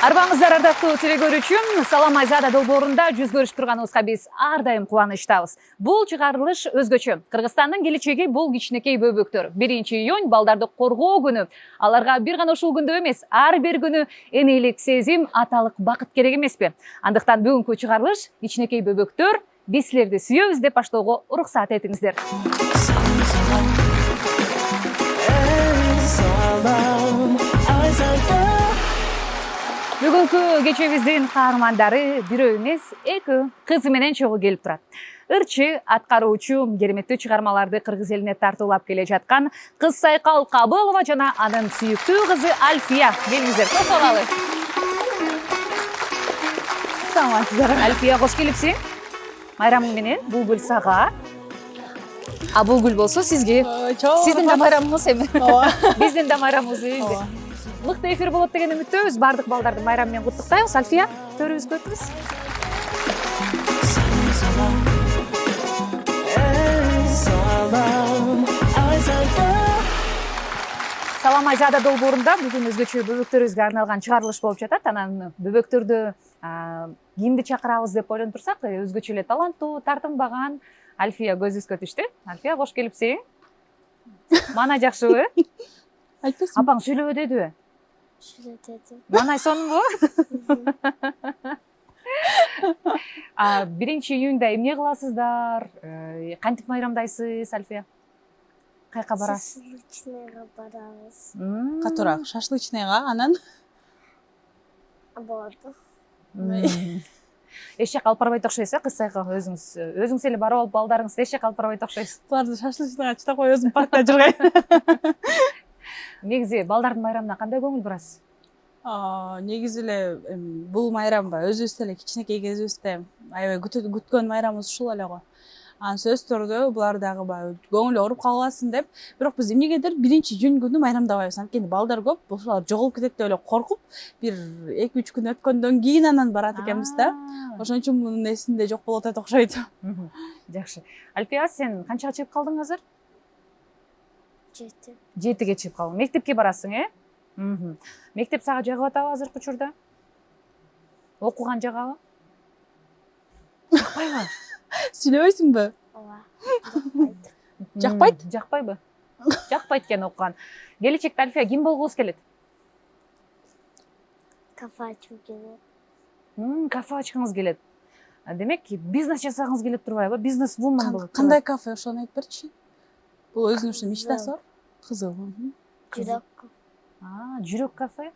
Арбаңыздар ардактуу теле көрүүчүм, Салам Айзада долбоорунда жүз көрүшүп турганыбызга биз ар дайым кубанычтабыз. Бул чыгарылыш өзгөчө. Кыргызстандын келечеги бул кичинекей бөбөктөр. 1-июнь балдарды коргоо күнү. Аларга бир гана ушул күндө эмес, ар бир күнү энелик сезим, аталык бакыт керек эмеспи? Андыктан бүгүнкү чыгарылыш кичинекей бөбөктөр, биз силерди сүйөбүз деп баштоого уруксат этиңиздер. Бүгүнкү кечебиздин каармандары бирөө эмес, экөө кызы менен чогуу келип турат. Ырчы, аткаруучу, кереметтүү чыгармаларды кыргыз элине тартуулап келе жаткан кыз Сайкал Кабылова жана анын сүйүктүү кызы Альфия. Келиңиздер, кош болалы. Саламатсыздар. Альфия, кош келипсиң. Майрам менен бул гүл сага. А бул гүл болсо сизге. Сиздин да майрамыңыз эми. Биздин да майрамыбыз. Мыкты эфир болот деген үмүттөбүз. Бардык балдарды майрам менен куттуктайбыз. Альфия, төрүбүзгө өтүңүз. Салам Айзада долбоорунда бүгүн өзгөчө бөбөктөрүбүзгө арналган чыгарылыш болуп жатат. Анан бөбөктөрдү кимди чакырабыз деп ойлонуп турсак, өзгөчө эле таланттуу, тартынбаган Альфия көзүбүзгө түштү. Альфия, кош келипсиң. Мана жакшыбы? Айтпайсың. Апаң сүйлөбө дедиби? Сүйлөтөдү. Манай сонунбу? 1-июнда эмне кыласыздар? Кантип майрамдайсыз, Альфия? Кайка барасыз? Шашлычныйга барабыз. Катуураак шашлычныйга, анан Болду. Эч жака алып барбайт окшойсуз, кыз Сайкал, өзүңүз эле барып алып балдарыңызды эч жака алып барбайт окшойсуз. буларды шашлычныйга чыдап кой, өзүм паркта жүргөйм. Негизи балдардын майрамына кандай көңүл бурасыз? Негизи эле бул майрамга өзүбүз деле кичинекей кезибизде аябай күткөн майрамыбыз ушул эле го. Анан сөзсүз түрдө булар дагы баягы көңүлү ооруп калбасын деп, бирок биз эмнегедир 1-июнь күнү майрамдабайбыз. Анткени балдар көп, ошолор жоголуп кетет деп эле коркуп, бир 2-3 күн өткөндөн кийин анан барат экенбиз да. Ошон үчүн мунун эсинде жок болуп атат окшойт. Жакшы. Альфия, сен канчага чыгып калдың азыр? 7. 7-ге чыгып калдың. Мектепке барасың, Мектеп сага жагып атабы азыркы учурда? Окуган жагабы? Жакпайбы? Сүйлөбөйсүңбү? Ооба. Жакпайт? Жакпайбы? Жакпайт экен окуган. Келечекте Альфия ким болгубуз келет? Кафе ачуу келет. Кафе ачкыңыз келет. Демек, бизнес жасагыңыз келет турбайбы? Бизнес-вумен болуп. Кандай кафе, ошону айтып берчи. Бул өзүнүн ушул мечтасы бар. Кызыл. Жүрөк. Жүрөк кафе.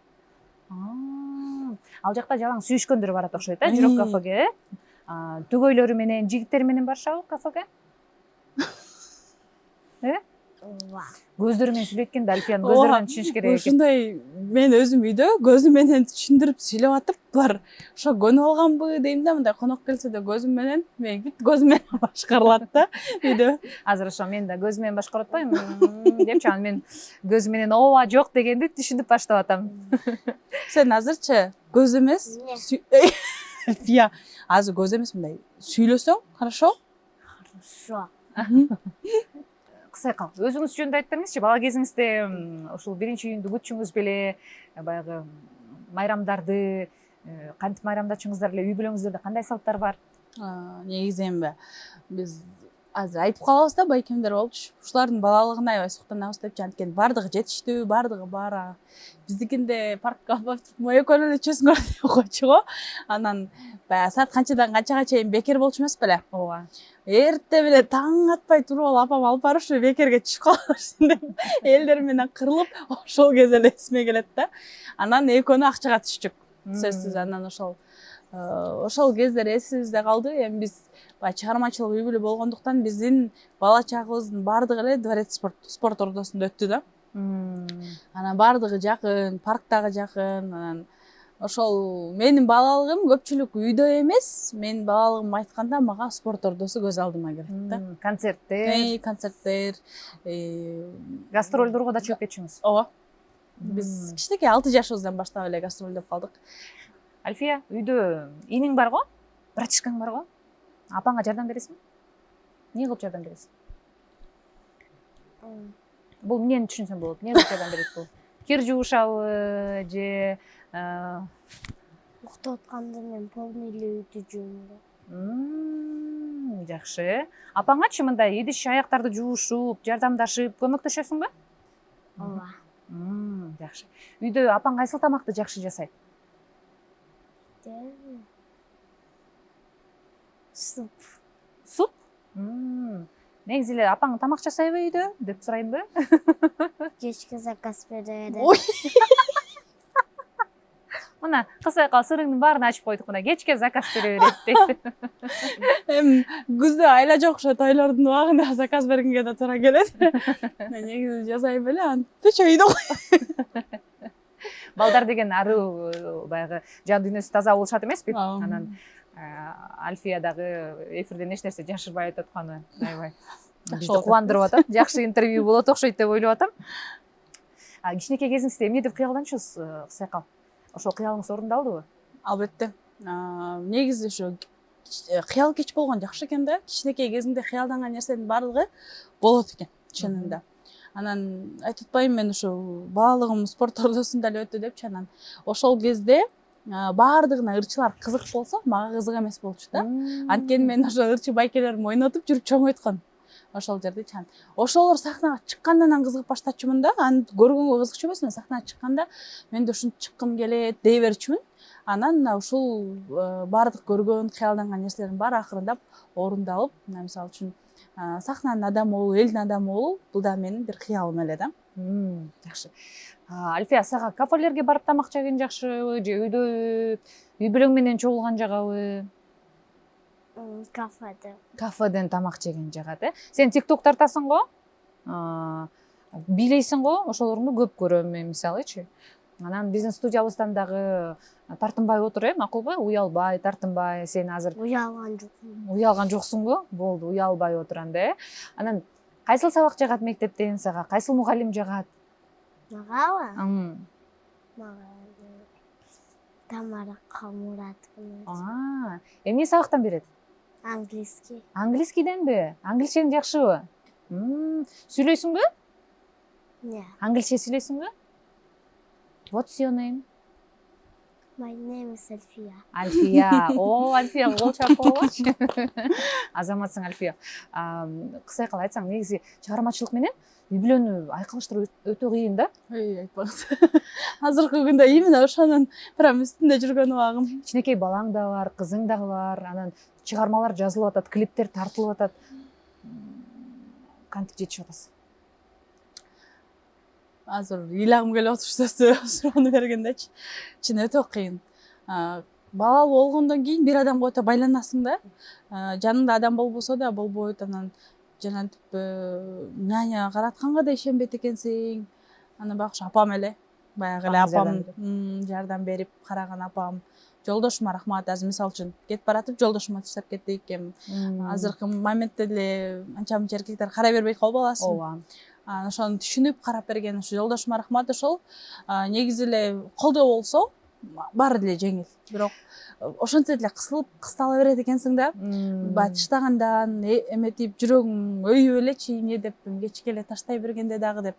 Ал жакта жалаң сүйүшкөндөр барат окшойт, жүрөк кафеге. Түгөйлөрү менен, жигиттери менен барышабы кафеге? Ооба. Көздөрү менен сүйлөйткенде Альфиянын көздөрү менен түшүнүш керек экен. Ушундай мен өзүм үйдө көзүм менен түшүндүрүп сүйлөп атып, булар ошо көнүп алганбы дейм да, мындай конок келсе да көзүм менен, мен бүт көзүм менен башкарылат да үйдө. Азыр ошо мен да көзүм менен башкарып атпаймынбы депчи, анан мен көзүм менен ооба жок дегенди түшүнүп баштап атам. Сен азырчы көз эмес, Альфия, азыр көз эмес, мындай сүйлөсөң, хорошо? Хорошо. Кыз Сайкал, өзүңүз жөнүндө айтып бериңизчи, бала кезиңизде ушул 1-июнду күтчүңүз беле, баягы майрамдарды кантип майрамдачыңыздар эле, үй бүлөңүздөрдө кандай салттар бар? Негизи эми биз азыр айтып калабыз да, байкемдер болчу. Ушулардын балалыгына аябай суктанабыз депчи, анткени бардыгы жетиштүү, бардыгы бар. Биздикинде паркка алып барып, экөө эле чөсүңөр деп койчу го. Анан баягы саат канчадан канчага чейин бекер болчу эмес беле? Ооба. Эрте беле таң атпай туруп алып апам алып барышы, бекерге түшүп калышсын деп элдер менен кырылып, ошол кез эле эсиме келет да. Анан экөөнү акчага түштүк. Сөзсүз, анан ошол кездер эсибизде калды. Эми биз баягы чыгармачылык үй бүлө болгондуктан биздин бала чагыбыздын бардыгы эле дворец спорт ордосунда өттү да. Анан бардыгы жакын, парктагы жакын. Анан ошол менин балалыгым көпчүлүк үйдө эмес, менин балалыгым айтканда мага спорт ордосу көз алдыма келет да. Концерттер, Гастролдорго да чыгып кетчүңүз. Ооба. Биз кичинекей 6 жашыбыздан баштап эле гастролдоп калдык. Альфия, үйдө иниң барго? Братишкаң барго? Апаңа жардам бересиңби? Эмне кылып жардам бересиң? Бул эмнени түшүнсөм болот? Эмне кылып жардам берет бул? Кир жуушабы же уктап атканда мен полный эле үйдү жууйм. Жакшы. Апаңачы мындай идиш аяктарды жуушуп, жардамдашып көмөктөшөсүңбү? Ооба. Жакшы. Үйдө апаң кайсыл тамакты жакшы жасайт? Суп. Суп? Негизи эле апаң тамак жасайбы үйдө деп сурайынбы? Кечке заказ берет. Ой. Мына кысакал сырыңдын баарын ачып койдук, мына кечке заказ бере берет дейт. Эми күздө айла жок ошо тойлордун убагында заказ бергенге да туура келет. Мен негизи жасайм эле, анан печь үйдө кой. Балдар деген аруу баягы жан дүйнөсү таза болушат эмеспи? Ооба. Анан Альфия дагы эфирден эч нерсе жашырбай атканы аябай бизди болуп кубандырып атат. Жакшы интервью болот окшойт деп ойлоп атам. Кичинекей кезиңизде эмне деп кыялданчусуз, Кысакал? Ошол кыялыңыз орундалдыбы? Албетте. Негизи ошо кыял кеч болгон жакшы экен да. Кичинекей кезиңде кыялданган нерсенин баардыгы болот экен чынында. Анан айтып атпайбы, мен ошо баалыгым спорт ордосунда эле өттү депчи. Анан ошол кезде баардыгына ырчылар кызык болсо, мага кызык эмес болчу да. Анткени мен ошо ырчы байкелерим ойнотуп жүрүп чоңойткон. Ошол жерде чан. Ошолор сахнага чыккандан анан кызыгып баштачумун да. Аны көргөнгө кызыкчу эмесмин. Сахнага чыкканда мен да ушинтип чыккым келет дей берчүмүн. Анан ушул баардык көргөн, кыялданган нерселердин баары акырындап орундалып, мисалы үчүн сахнанын адамы болуу, элдин адамы болуу бул да менин бир кыялым эле да. Жакшы. Альфия, сага кафелерге барып тамак жеген жакшыбы же үйдө үй бүлөң менен чогулган жагабы? Кафеде. Кафеден тамак жеген жагат, Сен TikTok тартасың го? Бийлейсиң го? Ошолорду көп көрөм мен мисалычы. Анан биздин студиябыздан дагы тартынбай отур, макулбу? Уялбай, тартынбай. Сен азыр Уялган жокмун. уялган жоксуңбу? Болду, уялбай отур анда, Анан кайсыл сабак жагат мектептен сага? Кайсыл мугалим жагат? Магабы? Мага Тамара Камуратовна. Эмне сабактан берет? Английский. Английскийденби? Англичең жакшыбы? Сүйлөйсүңбү? Не. Англисче сүйлөйсүңбү? What's your name? My name is Альфия. Альфия. Альфия, кол чапып алгычы. Азаматсың, Альфия. Кысакал айтсаң, негизи чыгармачылык менен үй бүлөнү айкалыштыруу өтө кыйын да. Айтпаңыз. Азыркы күндө именно ошонун прям үстүндө жүргөн убагым. Кичинекей балаң да бар, кызың дагы бар, анан чыгармалар жазылып атат, клиптер тартылып атат. Кантип жетишип атасыз? Азыр ыйлагым келип атыш суроону бергендечи. Чын өтө кыйын. Балалуу болгондон кийин бир адамга өтө байланасың да. Жаныңда адам болбосо да болбойт, анан жанагынтип няня каратканга да ишенбейт экенсиң. Анан байкуш апам эле, баягы эле апам жардам берип караган апам. Жолдошума рахмат. Азыр мисалы үчүн кетип баратып, жолдошума таштап кеттик. Азыркы моментте деле анча мынча эркектер карай бербейт го баласын. Ооба. Ошону түшүнүп карап берген ушу жолдошума рахмат. Ошол негизи эле колдоо болсо баары деле жеңил. Бирок ошентсе деле кыстала берет экенсиң да. Баягы таштагандан эметип жүрөгүң өйүп элечи, эмне деп кечке эле таштай бергенде дагы деп.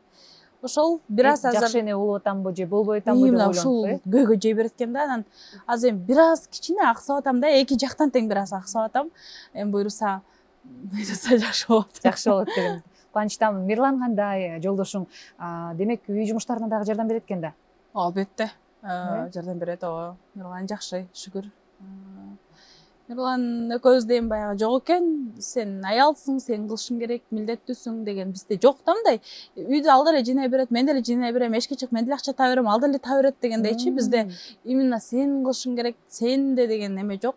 Ошол бир аз азыр жакшы эне болуп атамбы же болбой атамбы деп ойлонуп, ушул көйгөй жей берет экен да. Анан азыр эми бир аз кичине аксап атам да, эки жактан тең бир аз аксап атам. Эми буюрса жакшы болот. Жакшы болот деген. Кубанычтамын. Мирлан кандай, жолдошуң? Демек үй жумуштарына дагы жардам берет экен да? Албетте. Жардам берет, ооба. Мирлан жакшы, шүгүр. Мирлан экөөбүздө эми баягы жок экен. Сен аялсың, сен кылышың керек, милдеттүүсүң деген бизде жок да мындай. Үйдө ал деле жыйнай берет, мен деле жыйнай берем, эшикке чыгып мен деле акча таба берем, ал деле таба берет дегендейчи. Бизде именно сен кылышың керек, сен де деген эме жок.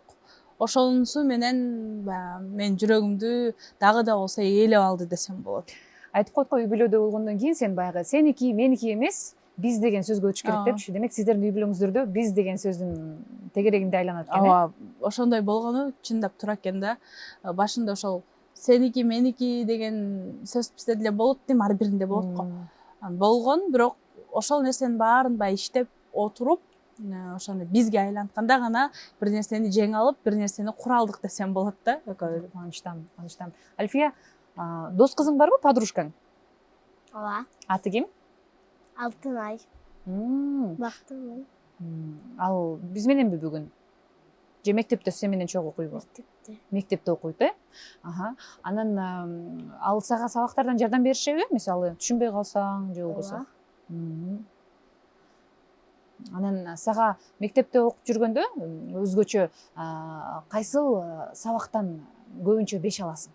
Ошонусу менен мен жүрөгүмдү дагы да болсо ээлеп алды десем болот. Айтып койдук го, үй бүлөдө болгондон кийин сен баягы сеники, меники эмес, биз деген сөзгө өтүш керек депчи. Демек сиздердин үй бүлөңүздөрдө биз деген сөздүн тегерегинде айланат экен. Ооба, ошондой болгону чындап тура экен да. Башында ошол сеники, меники деген сөз бизде деле болот дейм, ар биринде болот го. Болгон, бирок ошол нерсенин баарын баягы иштеп отуруп, ошону бизге айлантканда гана бир нерсени жеңе алып, бир нерсени кура алдык десем болот да. Кубанычтамын. Альфия, дос кызың барбы, подружкаң? Ооба. Аты ким? Алтынай. Бактымын. Ал биз мененби бүгүн? Же мектепте сен менен чогуу окуйбу? Мектепте. Мектепте окуйт, Аха. Анан ал сага сабактардан жардам беришеби? Мисалы, түшүнбөй калсаң же болбосо. Ооба. Анан сага мектепте окуп жүргөндө өзгөчө кайсыл сабактан көбүнчө 5 аласың?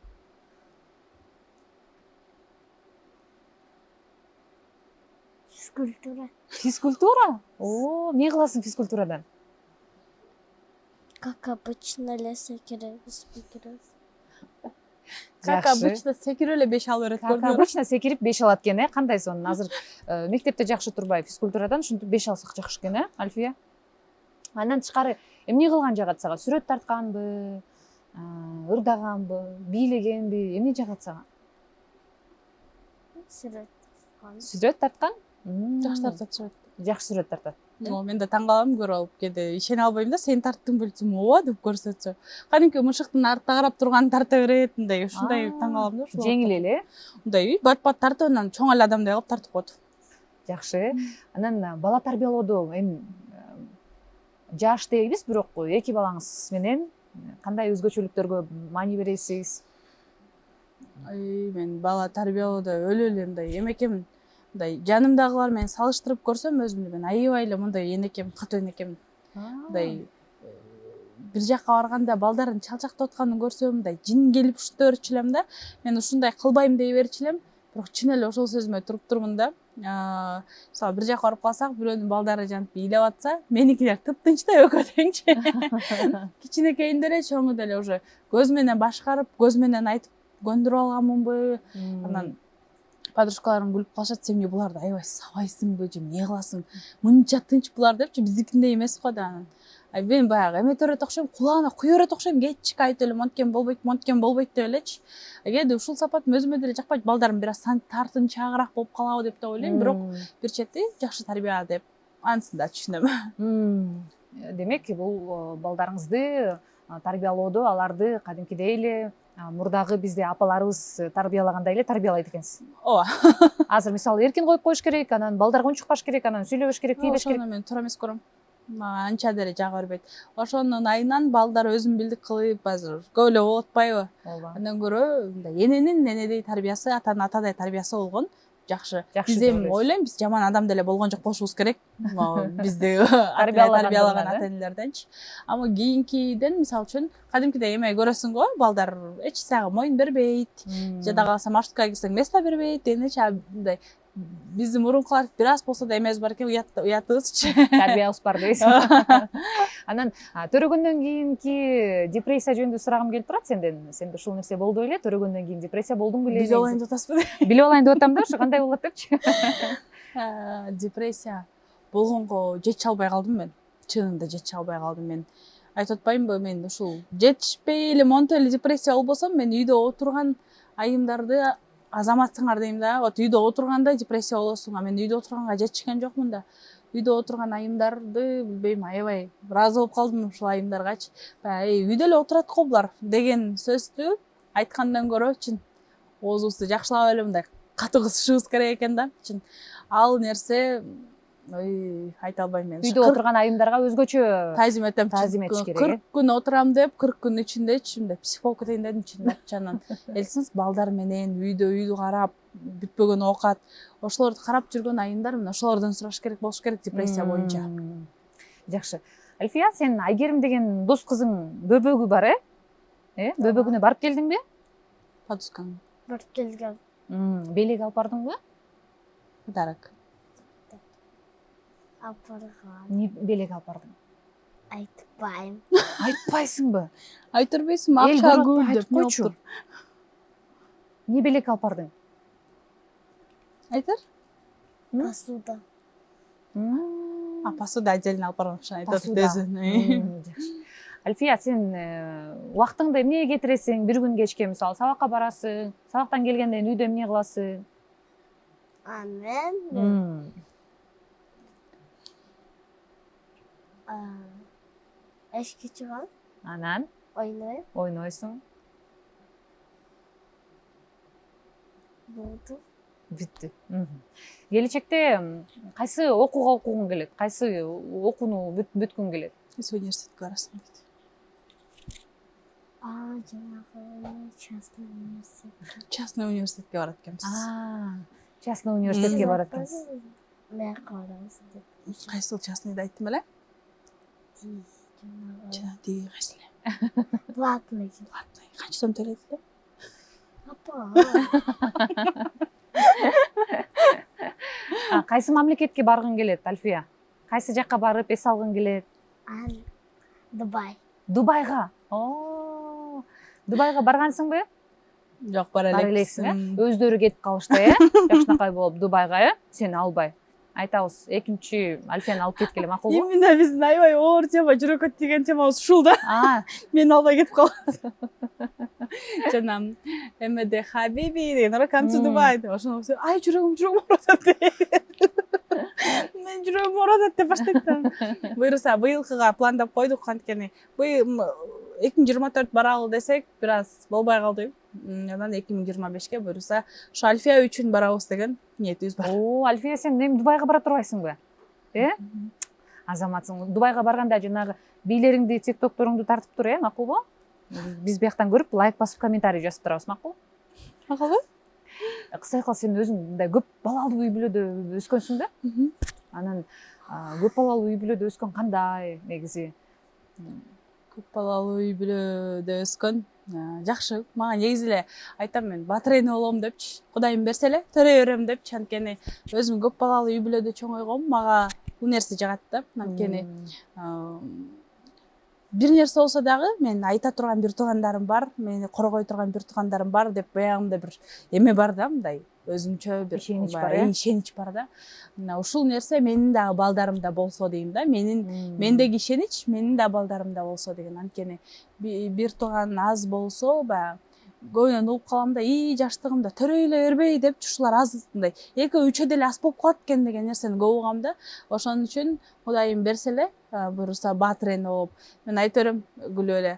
Физкультура. Физкультура? О, эмне кыласың физкультурадан? Как обычно эле секиребиз, секиребиз. Как обычно секирип эле 5 алып берет Как көрдүңөр. обычно секирип 5 алат экен, Кандай сонун? Азыр мектепте жакшы турбай, физкультурадан ушинтип 5 алсак жакшы экен, Альфия? Андан тышкары эмне кылган жагат сага? Сүрөт тартканбы, ырдаганбы, бийлегенби? Эмне жагат сага? Сүрөт тарткан. Сүрөт тарткан? Жакшы тартат сүрөт. Жакшы сүрөт тартат. Мен да таң калам көрүп алып кээде ишене албайм да, сен тарттың белчим ооба деп көрсөтсө. Кадимки мышыктын артта карап турганын тарта берет, мындай ушундай таң калам да ушул. Жеңил эле. Мындай бат тартып анан чоң эле адамдай кылып тартып коет. Жакшы. Анан бала тарбиялоодо эми жаш дейбиз, бирок эки балаңыз менен кандай өзгөчөлүктөргө маани бересиз? Мен бала тарбиялоодо өлө эле мындай эмекемин. Мындай жанымдагылар менен салыштырып көрсөм өзүмдү мен аябай эле мындай энекем, катуу энекем. Мындай бир жакка барганда балдардын чалчактап атканын көрсөм, мындай жин келип ушинте берчү элем да. Мен ушундай кылбайм дей берчү элем, бирок чын эле ошол сөзүмө туруп турмун да. Мисалы бир жакка барып калсак, бирөөнүн балдары жанып бийлеп атса, меникилер тыптынч да экөө теңчи. Кичинекейинде эле чоңу деле уже көз менен башкарып, көз менен айтып көндүрүп алганмынбы. Анан подружкаларым күлүп калышат, сен эмне буларды аябай сабайсыңбы, же эмне кыласың? Мынча тынч булар депчи, биздикиндей эмес го да. Мен баягы эмете берет окшойм, кулагына куя берет окшойм, кетчик айтып эле монткен болбойт деп элечи. Кээде ушул сапатым өзүмө деле жакпайт, балдарым бир аз тартынчаагыраак болуп калабы деп да ойлойм, бирок бир чети жакшы тарбия деп анысын да түшүнөм. Демек, бул балдарыңызды тарбиялоодо аларды кадимкидей эле мурдагы бизде апаларыбыз тарбиялагандай эле тарбиялайт экенсиз. Ооба. Азыр мисалы эркин коюп коюш керек, анан балдарга унчукпаш керек, анан сүйлөбөш керек, тийбеш керек. Ошону мен туура эмес көрөм. Мага анча деле жага бербейт. Ошонун айынан балдар өзүн билдик кылып азыр көп эле болуп атпайбы? Ооба. Андан көрө мындай эненин энедей тарбиясы, атанын атадай тарбиясы болгон жакшы. Биз эми ойлойм, биз жаман адам деле болгон жок болушубуз керек. Бизди тарбиялаган ата энелерденчи. Ама кийинкиден мисалы үчүн кадимкидей эме көрөсүң го, балдар эч сага моюн бербейт. Же да калса маршруткага кирсең место бербейт дегендечи, мындай биздин мурункулар бир аз болсо да эмебиз бар экен, уятыбызчы. Тарбиябыз бар дейсиз. Анан төрөгөндөн кийинки депрессия жөнүндө сурагым келип турат сенден. Сенде ушул нерсе болду беле? Төрөгөндөн кийин депрессия болдуң беле? Билип алайын деп атасызбы? Билип алайын деп атам да, ушу кандай болот депчи. Депрессия болгонго жетише албай калдым мен. Чынында жетише албай калдым мен. Айтып атпаймынбы, мен ушул жетишпей эле монтип эле депрессия болбосом, мен үйдө отурган айымдарды азаматсыңар дейм да. Вот үйдө отурганда депрессия болосуң, а мен үйдө отурганга жетишкен жокмун да. Үйдө отурган айымдарды билбейм, аябай ыраазы болуп калдым ушул айымдаргачы. Үйдө эле отурат го булар деген сөздү айткандан көрө чын оозубузду жакшылап эле мындай катуу кысышыбыз керек экен да. Чын ал нерсе айта албайм мен. Үйдө отурган айымдарга өзгөчө таазим этем. таазим этиш керек. 40 күн отурам деп, 40 күн ичиндечи мындай психолог кетейин дедим чындапчы. Анан элсиңиз балдар менен үйдү карап, бүтпөгөн оокат, ошолорду карап жүргөн айымдар, мына ошолордон сураш керек болуш керек депрессия боюнча. Жакшы. Альфия, сен Айгерим деген дос кызың бөбөгү бар, Бөбөгүнө барып келдиңби? Подускаң. Барып келгем. Белек алып бардыңбы? Подарок. Алып барган. Не белек алып бардың? Айтпайм. Айтпайсыңбы? Айтып бербейсиңби? Акча гүл деп не койчу. Не белек алып бардың? Айтар? Посуда. Посуда отдельно алып барган акчаны айтат өзү. Альфия, сен убактыңды эмнеге кетиресиң? Бир күн кечке мисалы сабакка барасың, сабактан келгенден үйдө эмне кыласың? Мен эшикке чыгам. Анан Ойнойм. ойнойсуң. Болду. Бүтті. Келечекте кайсы окууга окугуң келет? Кайсы окууну бүткүң келет? Сен университетке барасың дейді. Жаңағы частный университет. Частный университетке барат екенбіз. Частный университетке барат экенсиз. Мен қарамыз деп. Қайсыл частныйды айттым беле? Тиги кайсыл? Платный. Платный. Қанша сом төлейді эле? Апа. Кайсы мамлекетке баргың келет, Альфия? Кайсы жакка барып эс алгың келет? Дубай. Дубайга. Дубайга баргансыңбы? Жок, бара элексиң, өздөрү кетип калышты, жакшынакай болуп Дубайга, сени албай. Айтабыз, экинчи Альфияны алып кеткиле макулбу? Именно биздин аябай оор тема, жүрөккө тиген темабыз ушул да. Мени албай кетип калган. Жана эмеде Хабиби деген come to Dubai деп ошону ай жүрөгүм ооротат. Мен жүрөгүм ооротат деп баштайт. Буюрса быйылкыга пландап койдук, анткени 2024 баралы десек, бир аз болбой калды. Анан 2025ке буюрса ушу Альфия үчүн барабыз деген ниетибиз бар. Альфия, сен эми Дубайга бара турбайсыңбы? Азаматсың. Дубайга барганда жанагы бийлериңди, тиктокторуңду тартып тур, макулбу? Биз бияктан көрүп, лайк басып, комментарий жазып турабыз, макул? Макулбу? Кыска айтканда сен өзүң мындай көп балалуу үй бүлөдө өскөнсүң да? Анан көп балалуу үй бүлөдө өскөн кандай негизи? Көп балалуу үй бүлөдө өскөн жакшы. Мага негизи эле айтам, мен батыр эне болом депчи, Кудайым берсе эле төрөй берем депчи, анткени өзүм көп балалуу үй бүлөдө чоңойгом, мага бул нерсе жагат да. Анткени бир нерсе болсо дагы мен айта турган бир туугандарым бар, мени коргой турган бир туугандарым бар деп баягында бир эме бар да, мындай өзүмчө бир ишенич бар да. Мына ушул нерсе менин дагы балдарымда болсо дейм да. Мендеги ишенич менин да балдарымда болсо деген. Анткени бир тууган аз болсо, баягы көбүнөн угуп калам да, жаштыгымда төрөй эле бербей депчи, ушулар аз мындай 2-3 деле аз болуп калат экен деген нерсени көп угам да. Ошон үчүн Кудайым берсе эле, буюрса батыр эне болуп, мен айта берем күлүп эле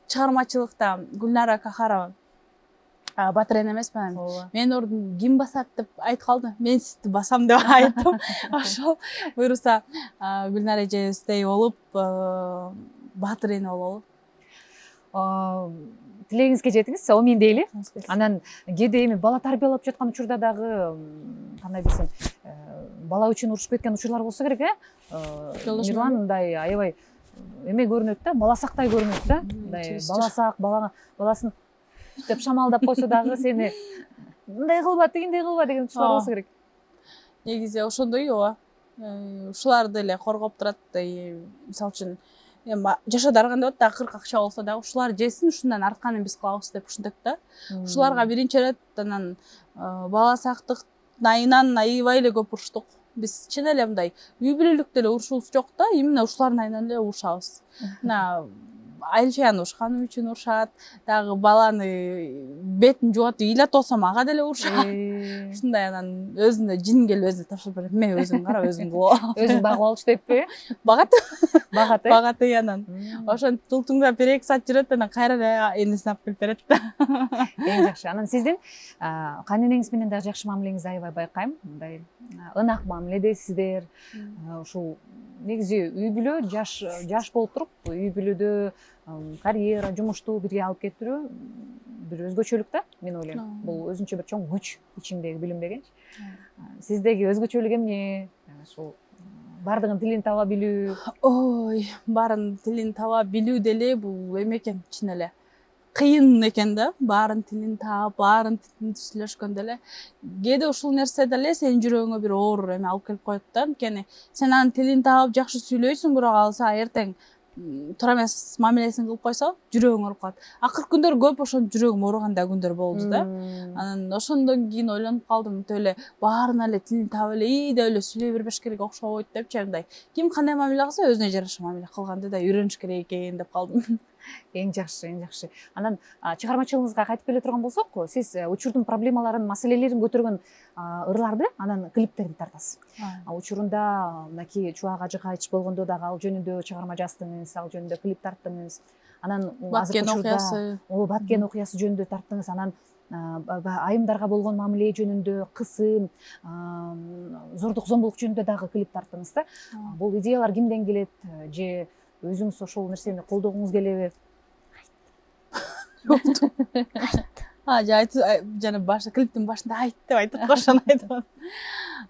чыгармачылыкта Гүлнара Кахарова батыр эне эмесмин. Мен ордун ким басат деп айтып калды. Мен сизди басам деп айттым. Ошол буюрса Гүлнара эжебиздей болуп, батыр эне бололу. Тилегиңизге жетиңиз, омин дейли. Анан кээде эми бала тарбиялап жаткан учурда дагы кандай десем, бала үчүн урушуп кеткен учурлар болсо керек, Мирлан мындай аябай эме көрүнөт да, баласактай көрүнөт да. Мындай баласак, баласын деп шамалдап койсо дагы сени мындай кылба, тигиндей кылба деген учурлар болсо керек. Негизи ошондой ооба. Ушуларды эле коргоп турат. Мисалы үчүн жашоодо арганда болот да, 40 акча болсо дагы ушулар жесин, ушундан артканын биз кылабыз деп ушинтет да. Ушуларга биринчи ирет анан баласактык айынан аябай эле көп уруштук. Биз чын эле мындай үй бүлөлүктө эле урушубуз жок да, именно ушулардын айынан эле урушабыз. Мына Альфияны урушканым үчүн урушат, дагы баланы бетин жуат, ыйлат болсом ага деле урушат. Ушундай анан өзүнө жин келип өзүнө тапшырып берет. Мен өзүң кара, өзүң кыл. Өзүң багып алчу деппи? Багат. Багат. Анан ошон тултуңдап 1-2 саат жүрөт, анан кайра эле энесин алып келип берет да. Эң жакшы. Анан сиздин кайненеңиз менен дагы жакшы мамилеңизди аябай байкайм. Мындай ынак мамиледесиздер. Ушул негизи үй бүлө жаш болуп туруп, үй бүлөдө карьера, жумушту бирге алып кетирүү бир өзгөчөлүк да, мен ойлойм. Бул өзүнчө бир чоң күч ичиңдеги билинбегенчи. Сиздеги өзгөчөлүк эмне? Ушул бардыгын тилин таба билүү. Ой, барын тилин таба билүү деле бул эме экен, чын эле кыйын экен да. Барын тилин таап, барын сүйлөшкөн деле кээде ушул нерсе деле сенин жүрөгүңө бир оор эме алып келип коет да. Анткени сен анын тилин таап жакшы сүйлөйсүң, бирок ал сага эртең туура эмес мамилесин кылып койсо, жүрөгүң ооруп калат. Акыркы күндөр көп ошон жүрөгүм ооруган да күндөр болду да. Анан ошондон кийин ойлонуп калдым, эле баарына эле тилин таап эле деп эле сүйлөй бербеш керек окшобойт депчи, мындай ким кандай мамиле кылса өзүнө жараша мамиле кылганды да үйрөнүш керек экен деп калдым. Эң жакшы, эң жакшы. Анан чыгармачылыгыңызга кайтып келе турган болсок, сиз учурдун проблемаларын, маселелерин көтөргөн ырларды анан клиптерди тартасыз. Учурунда мынакей Чубак Ажыкайчы болгондо дагы ал жөнүндө чыгарма жаздыңыз, ал жөнүндө клип тарттыңыз. Анан азыркы учурда Баткен окуясы жөнүндө тарттыңыз. Анан айымдарга болгон мамиле жөнүндө, кысым, зордук зомбулук жөнүндө дагы клип тарттыңыз да. Бул идеялар кимден келет же өзүңүз ошол нерсени колдогуңуз келеби? Жана башта клиптин башында айт деп айтып ошону айтып.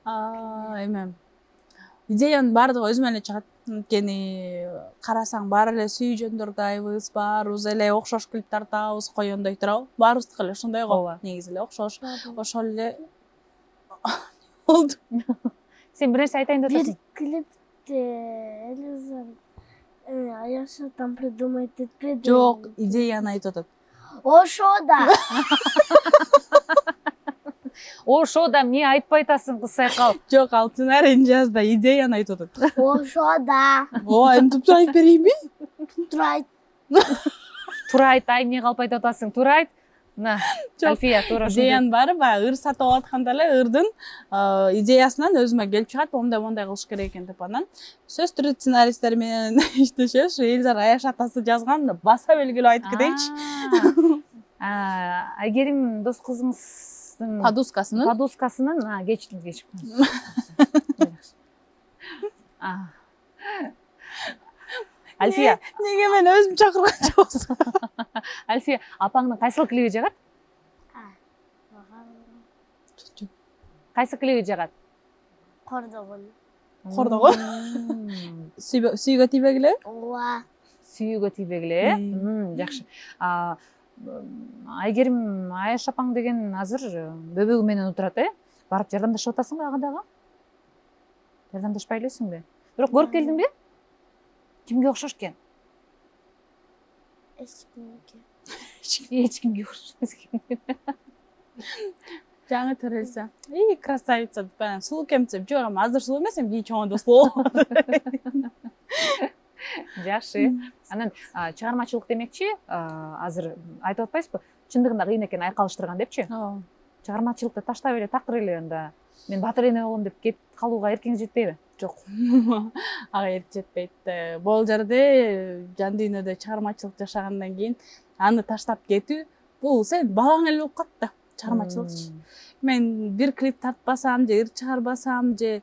Эме идеянын баардыгы өзүмөн эле чыгат. Анткени карасаң баары эле сүйжөндөрдайбыз, баарыбыз эле окшош клип тартабыз, коёндой турабы? Баарыбыздыкы эле ошондой го. Негизи эле окшош. Ошол эле болду. Сен бир нерсе айтайын деп Bir атасың. klipte Elazığ Ayşe tam придумает etmedi. Жок, идеяны айтып атат. O şoda. Ошода эмне айтпай атасың, кыз сайкал? Жок, ал сценарийни жазда идеяны айтып атат. O şoda. Ооба, эми айтып берейинби? Turay. Туура айт, ай эмне калып айтып атасың? Туура айт. На, Альфия, туура ошондой. Идеянын баары баягы ыр сатып алатканда эле ырдын идеясынан өзүмө келип чыгат, мондай кылыш керек экен деп. Анан сөз түрү сценаристтер менен иштешебиз. Элзар Аяш атасы жазган, баса белгилеп айтып кетейинчи. Айгерим дос кызыңыздын Подускасынын кечириңиз. Альфия, Неге мен өзүм чакырган жоксун? Альфия, апаңдын кайсыл клиби жагат? Кайсы клиби жагат? Kordoğun. Кордогон. Сүйгө тийбегиле? Oha. Сүйүүгө тийбегиле, жакшы. Айгерим Аяш апаң деген азыр бөбөгү менен отурат, Барып жардамдашып атасыңбы ага дагы? Жардамдашпай элесиңби? Бирок көрүп келдиңби? Кимге окшош экен? Eski. Эч кимге окшошпойт экен. Жаңы төрөлсө. Красавица деп анан сулуу экен деп, жок, эми азыр сулуу эмес, эми кийин чоңойдо сулуу болот. Жакшы. Анан чыгармачылык демекчи, азыр айтып атпайсызбы? Чындыгында кыйын экен айкалыштырган депчи? Чыгармачылыкты таштап эле такыр эле анда мен батыр эне болом деп кетип калууга эркиңиз жетпейби? Жок. Ага эрк жетпейт. Бул жерде жан дүйнөдө чыгармачылык жашагандан кийин аны таштап кетүү, бул сен балаң эле болуп калат да, чыгармачылыкчы. Мен бир клип тартпасам же ыр чыгарбасам же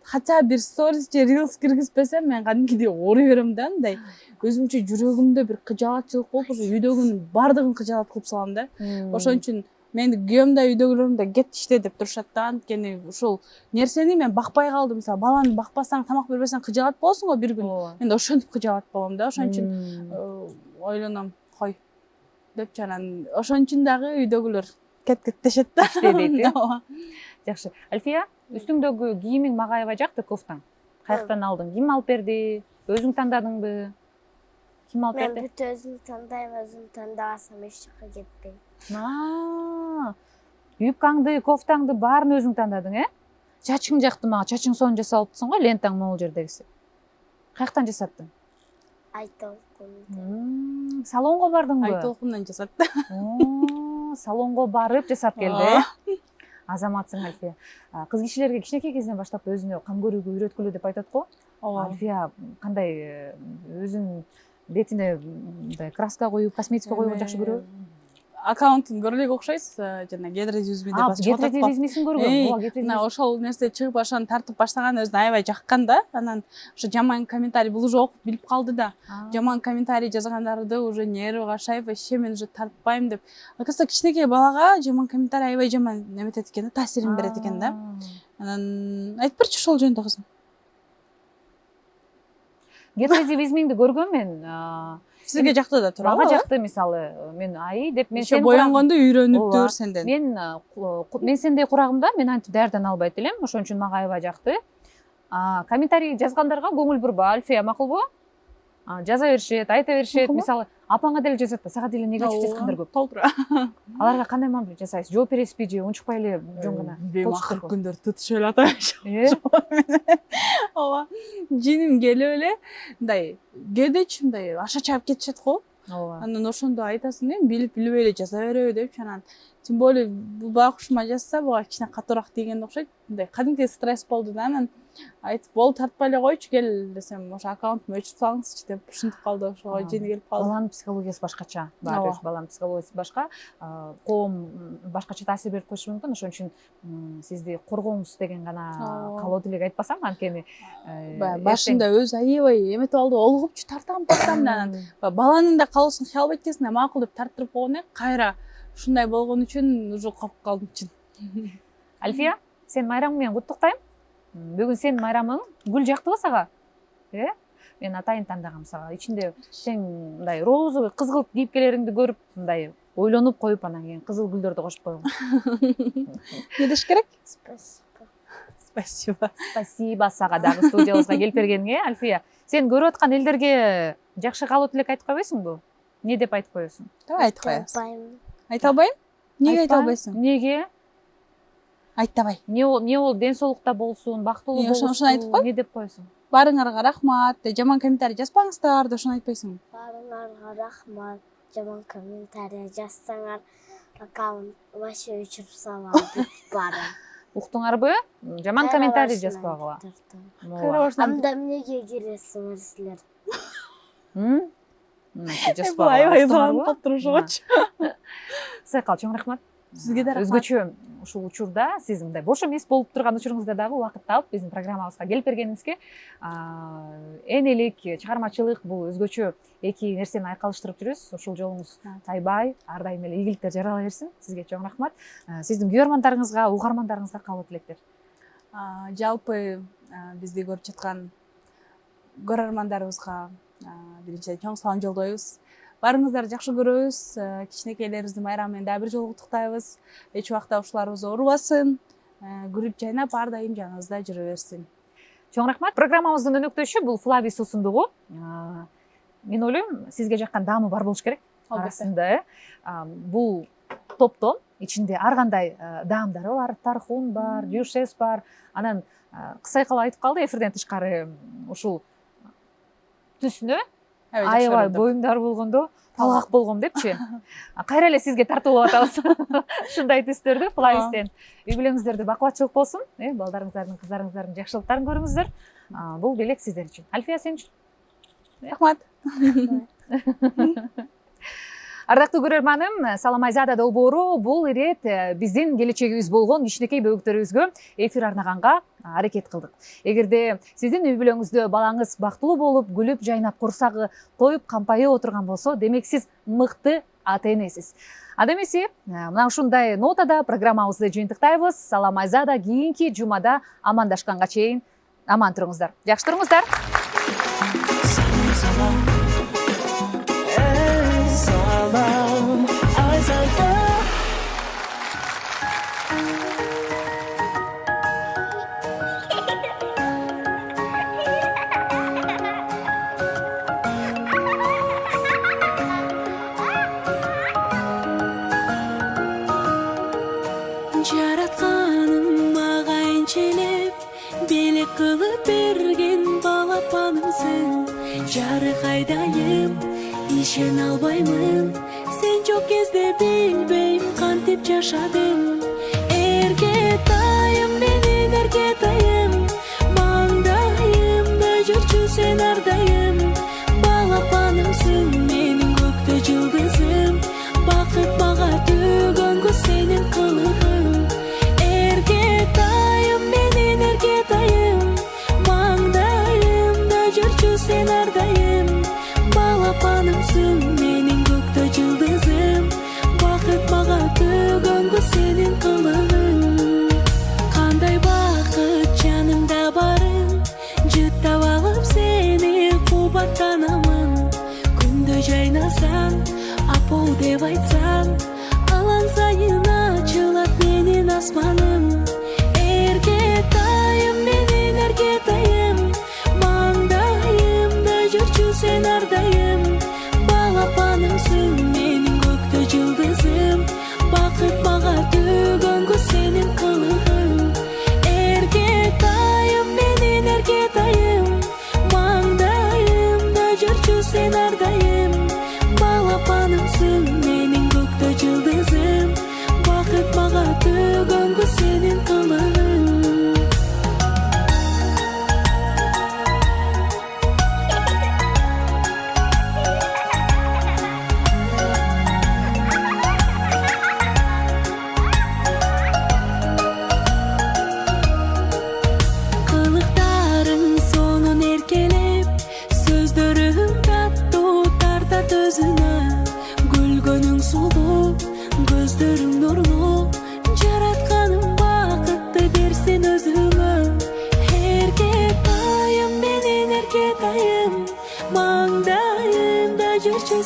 хотя бир сторис же рилс киргизбесем, мен кадимкидей ооруй берем да, андай өзүмчө жүрөгүмдө бир кыжаатчылык болуп, ошо үйдөгүнүн баардыгын кыжаат кылып салам да. Ошон үчүн мени күйөөм да үйдөгүлөрүм да кет иште деп турушат да. Анткени ушул нерсени мен бакпай калдым. Мисалы, баланы бакпасаң, тамак бербесең кыжаат болосуң го бир күн. Мен да ошентип кыжаат болом да. Ошон үчүн ойлоном, кой деп анан ошон үчүн дагы үйдөгүлөр кет дешет да. İşte дейт. Жакшы. Альфия, үстүңдөгү кийимиң мага аябай жакты, кофтаң. Каяктан алдың? Ким алып берди? Өзүң тандадыңбы? Ким алып Ben берди? bütün özümü tanıdayım, özümü tanıdasam hiç şaka gitmeyim. Юбкаңды, кофтаңды баарын өзүң тандадың, Чачың жакты мага, чачың сонун жасалыптсың го, лентаң могул жердегиси. Каяктан жасаттың? Айтолкун. Салонго бардыңбы? Айтолкундан жасатты. Салонго барып жасап келди. Азаматсың, Альфия. Кыз кишилерге кичинекей кезинен баштап өзүнө кам көрүүгө үйрөткүлө деп айтат го. Альфия кандай өзүнүн бетине мындай краска коюп, косметика коюуну жакшы көрөбү? Аккаунтун көрө элек окшойсуз, жана Get-Ready-With-Me деп басып атат го. Get-Ready-With-Me'син көргөм. Ошол нерсе чыгып ошону тартып баштаган өзүнө аябай жаккан да. Анан ошо жаман комментарий, бул уже окуп билип калды да. Жаман комментарий жазгандарды уже нервы кашайып, вообще мен уже тартпайм деп. Акыркы кичинекей балага жаман комментарий аябай жаман неметет экен да, таасирин берет экен да. Анан айтып берчи ошол жөнүндө кызым. Get-Ready-With-Me'ди көргөм мен. Сизге жакты да туурабы? Мага жакты, мисалы, мен ай деп мен сени боёнгондо үйрөнүптүр сенден. Мен сендей курагымда, мен антип даярдан албайт элем, ошон үчүн мага аябай жакты. Комментарий жазгандарга көңүл бурба, Альфия, макулбу? Жаза беришет, айта беришет, мисалы, апаңа деле жазат да, сага деле негатив жазгандар көп. Толтура. Аларга кандай мамиле жасайсыз? Жооп бересизби же унчукпай эле жөн гана? Акыркы күндөр тутушуп эле атабайбы. Ооба. Жиним келип эле мындай кээдечи мындай аша чаап кетишет го. Ооба. Анан ошондо айтасың, билип билбей эле жаза береби депчи, анан тем более бул байкушума жазса буга кичине катуураак дегенди окшойт. Мындай кадимки стресс болду да, анан айтып болду тартпай эле койчу кел десем, ошо аккаунтума өчүрүп салыңызчы деп ушинтип калды, ошого жени келип калды. Баланын психологиясы башкача. Баары баланын психологиясы башка. Коом башкача таасир берип коюшу мүмкүн. Ошон үчүн сизди коргоңуз деген гана калоо делек айтпасам, анткени башында өзү аябай эметип алды, олгупчу тартам анан баланын да калоосун кыялбайт экенсиң, макул деп тарттырып койгон кайра ушундай болгон үчүн уже коркуп калдым чын. Альфия, сен майрамың менен куттуктайм. Бүгүн сенин майрамың гүл жактыбы сага? Мен атайын тандагам сага. Ичинде сен мындай розовый кызгылт кийипкелериңди көрүп, мындай ойлонуп коюп, анан кийин кызыл гүлдөрдү кошуп койгом. Не деш керек? Спасибо. Спасибо. Спасибо сага дагы студиябызга келип бергениңе. Альфия, сен көрүп аткан элдерге жакшы каалоо тилек айтып койбойсуңбу? Не деп айтып коесуң? Давай айтып коебуз. Албайм. Айта албайм? Неге айта албайсың? Неге? Айтабай. Не ол ден соолукта болсун, бактылуу болсун. Ошону айтып кой. Не деп коесуң? Баарыңарга рахмат, жаман комментарий жазбаңыздар, деп ошону айтпайсыңбы? Баарыңарга рахмат. Жаман комментарий жазсаңар, аккаунт вообще өчүрүп салам деп баарым. Уктуңарбы? Жаман комментарий жазбагыла. Кайра башынан. Анда эмнеге киресиңер силер? Бул аябай зыланып турушугачы. Сайкал, чоң рахмат. Сизге да рахмат. Өзгөчө ушул учурда сиз мындай бош эмес болуп турган учуруңузда дагы убакыт таап биздин программабызга келип бергениңизге, энелик, чыгармачылык бул өзгөчө эки нерсени айкалыштырып жүрөбүз. Ушул жолуңуз тайбай, ар дайым эле ийгиликтер жарала берсин. Сизге чоң рахмат. Сиздин күйөрмандарыңызга, угармандарыңызга каалоо тилектер. Жалпы бизди көрүп жаткан көрөрмандарыбызга биринчиден чоң салам жолдойбуз. Барыңыздарды жакшы көрөбүз. Кичинекейлерибизди майрамы менен дагы бир жолу куттуктайбыз. Эч убакта ушуларыбыз оорубасын. Күлүп жайнап ар дайым жаныбызда жүрө берсин. Чоң рахмат. Программабыздын өнөктөшү бул Флавий суусундугу. Мен ойлойм, сизге жаккан даамы бар болуш керек. Арасында бул топтон ичинде ар кандай даамдары бар, тархун бар, дюшес бар. Анан кыса айкала айтып калды эфирден тышкары ушул түсүнө аябай боюмдар болгондо талак болгом депчи. Кайра эле сизге тартуулап атабыз. Ушундай түстөрдү Флавистен. Үй бүлөңүздөрдө бакубатчылык болсун. Балдарыңыздардын, кыздарыңыздардын жакшылыктарын көрүңүздөр. Бул белек сиздер үчүн. Альфия, сен үчүн? Рахмат. Ардактуу көрөрманым, Салам Айзада долбоору бул ирет биздин келечегибиз болгон кичинекей бөбөктөрүбүзгө эфир арнаганга аракет кылдык. Эгерде сиздин үй бүлөңүздө балаңыз бактылуу болуп, күлүп, жайнап, курсагы тоюп, кампайып отурган болсо, демек сиз мыкты ата энесиз. Ада эмеси, мына ушундай нотада программабызды жыйынтыктайбыз. Салам Айзада кийинки жумада амандашканга чейин аман туруңуздар. Жакшы туруңуздар. Жаратканым мага энчелеп белек кылып берген балапанымсың. Жарык айдайым, ишен албаймын. Сен жок кезде билбейм кантип жашадым. Эркетайым, менин эркетайым, маңдайымда жүрчү сен ардайым. Балапанымсың, менин көктө жылдызым. Бакыт мага төгөнгө сенин кылыгың. Эркетайым, менин эркетайым, маңдайымда жүрчү сен ардайым. Балапанымсың, менин көктө жылдызым. Бакыт мага төгөнгө сенин кылыгың.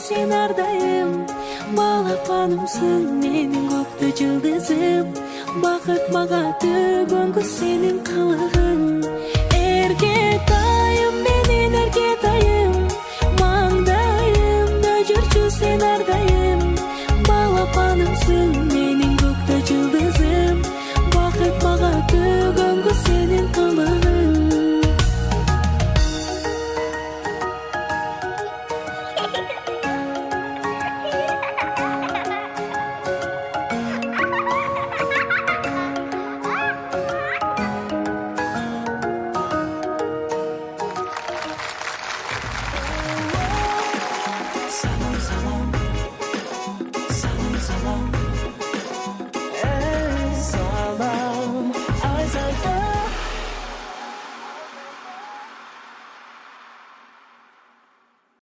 sen ardayım. Балапанымсың, менің көкті жылдызым. Бақыт мага төгөнгү сенің қылығың. Эргетайым, менен эргетайым. Маңдайымда жүрчү сен ардайым. Балапанымсың,